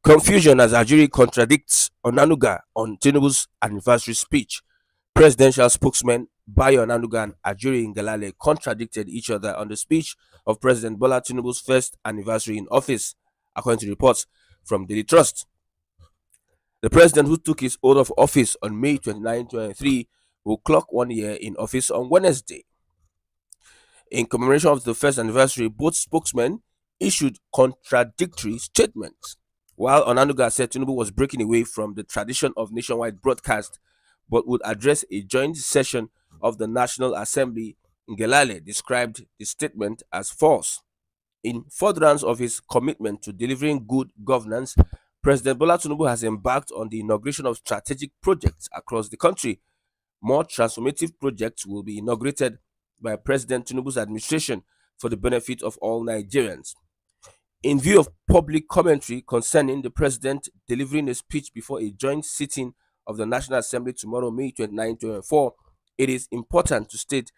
Confusion as Ajuri contradicts Onanuga on Tinubu's anniversary speech. Presidential spokesman Bayo Onanuga and Ajuri Ngelale contradicted each other on the speech of President Bola Tinubu's first anniversary in office, according to reports from Daily Trust. The president, who took his oath of office on May 29, 2023, will clock 1 year in office on Wednesday. In commemoration of the first anniversary, both spokesmen issued contradictory statements. While Onanuga said Tinubu was breaking away from the tradition of nationwide broadcast but would address a joint session of the National Assembly, Ngelale described the statement as false. In furtherance of his commitment to delivering good governance, President Bola Tinubu has embarked on the inauguration of strategic projects across the country. More transformative projects will be inaugurated by President Tinubu's administration for the benefit of all Nigerians. In view of public commentary concerning the president delivering a speech before a joint sitting of the National Assembly tomorrow, May 29, 2024, it is important to state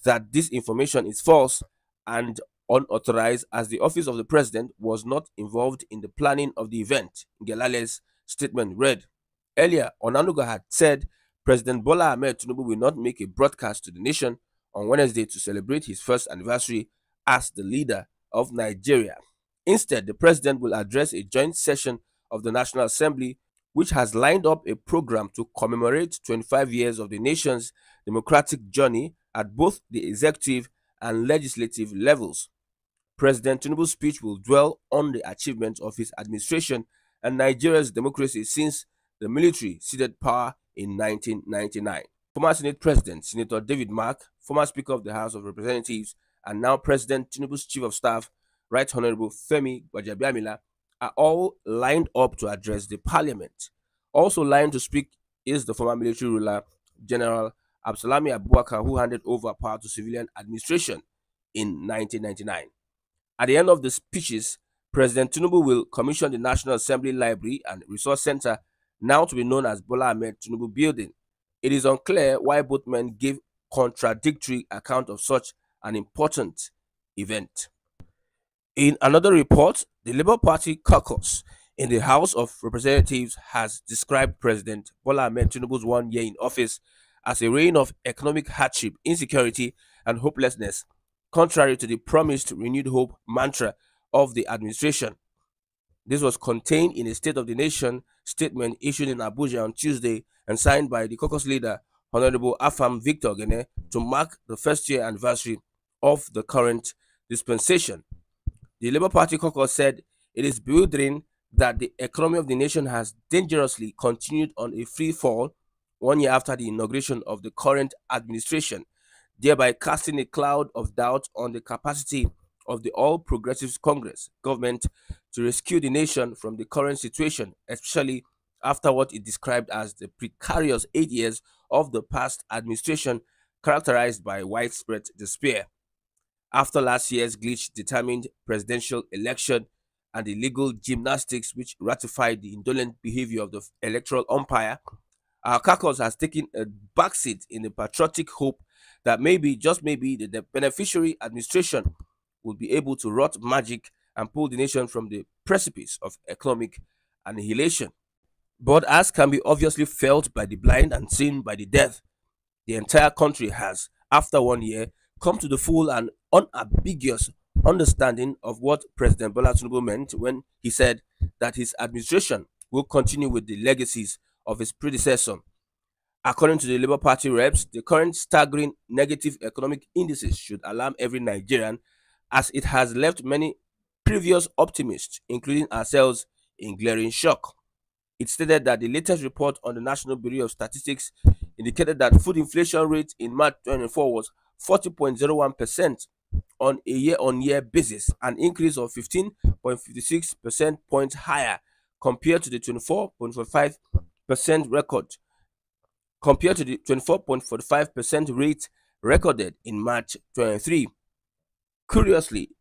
that this information is false and unauthorized, as the office of the president was not involved in the planning of the event, Ngelale's statement read. Earlier, Onanuga had said President Bola Ahmed Tinubu will not make a broadcast to the nation on Wednesday to celebrate his first anniversary as the leader of Nigeria. Instead, the president will address a joint session of the National Assembly, which has lined up a program to commemorate 25 years of the nation's democratic journey at both the executive and legislative levels. President Tinubu's speech will dwell on the achievements of his administration and Nigeria's democracy since the military ceded power in 1999. Former Senate President Senator David Mark, former Speaker of the House of Representatives, and now President Tinubu's Chief of Staff, Right Honorable Femi Gbajabiamila, are all lined up to address the parliament. Also lined to speak is the former military ruler, General Absalami Abubakar, who handed over power to civilian administration in 1999. At the end of the speeches, President Tinubu will commission the National Assembly Library and Resource Center, now to be known as Bola Ahmed Tinubu Building. It is unclear why both men gave contradictory account of such an important event. In another report, the Labour Party caucus in the House of Representatives has described President Bola Ahmed Tinubu's 1 year in office as a reign of economic hardship, insecurity, and hopelessness, contrary to the promised renewed hope mantra of the administration. This was contained in a State of the Nation statement issued in Abuja on Tuesday and signed by the caucus leader, Honorable Afam Victor Gene, to mark the first year anniversary of the current dispensation. The Labour Party caucus said it is bewildering that the economy of the nation has dangerously continued on a free fall 1 year after the inauguration of the current administration, thereby casting a cloud of doubt on the capacity of the All Progressives Congress government to rescue the nation from the current situation, especially after what it described as the precarious 8 years of the past administration, characterized by widespread despair. After last year's glitch-determined presidential election and the legal gymnastics which ratified the indolent behavior of the electoral umpire, our caucus has taken a backseat in the patriotic hope that maybe, just maybe, the beneficiary administration will be able to wrought magic and pull the nation from the precipice of economic annihilation. But as can be obviously felt by the blind and seen by the deaf, the entire country has, after 1 year, come to the full and unambiguous understanding of what President Bola Tinubu meant when he said that his administration will continue with the legacies of his predecessor. According to the Labour Party reps, the current staggering negative economic indices should alarm every Nigerian, as it has left many previous optimists, including ourselves, in glaring shock. It stated that the latest report on the National Bureau of Statistics indicated that food inflation rate in March 2024 was 40.01% on a year-on-year basis, an increase of 15.56 percent points higher compared to the 24.45% rate recorded in March 23. Curiously,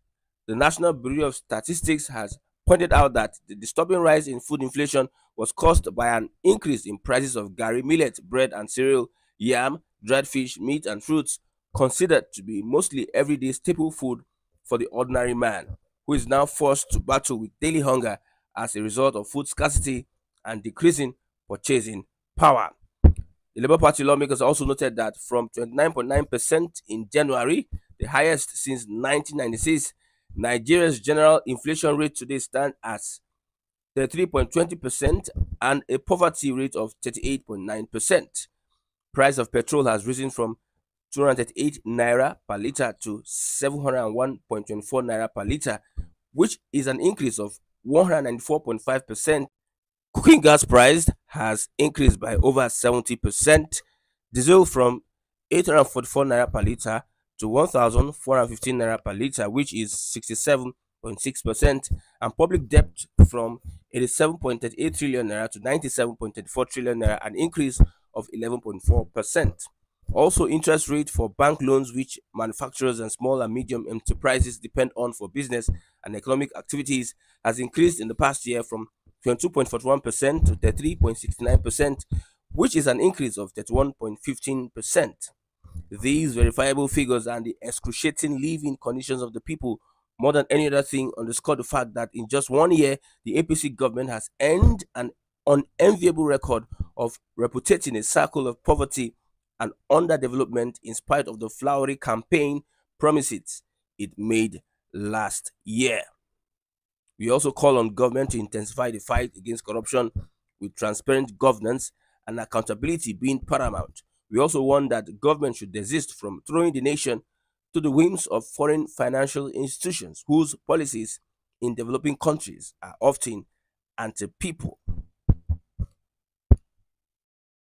the National Bureau of Statistics has pointed out that the disturbing rise in food inflation was caused by an increase in prices of garri, millet, bread and cereal, yam, dried fish, meat and fruits, considered to be mostly everyday staple food for the ordinary man, who is now forced to battle with daily hunger as a result of food scarcity and decreasing purchasing power. The Labour Party lawmakers also noted that from 29.9% in January, the highest since 1996, Nigeria's general inflation rate today stands at 33.20% and a poverty rate of 38.9%. Price of petrol has risen from 238 naira per liter to 701.24 naira per liter, which is an increase of 194.5%. Cooking gas price has increased by over 70%. Diesel from 844 naira per liter to 1,415 naira per liter, which is 67.6%, and public debt from 87.38 trillion naira to 97.34 trillion naira, an increase of 11.4%. Also, interest rate for bank loans, which manufacturers and small and medium enterprises depend on for business and economic activities, has increased in the past year from 22.41% to 33.69%, which is an increase of 31.15%. These verifiable figures and the excruciating living conditions of the people, more than any other thing, underscore the fact that in just 1 year, the APC government has earned an unenviable record of repudiating a cycle of poverty and underdevelopment in spite of the flowery campaign promises it made last year. We also call on government to intensify the fight against corruption with transparent governance and accountability being paramount. We also want that government should desist from throwing the nation to the whims of foreign financial institutions whose policies in developing countries are often anti people.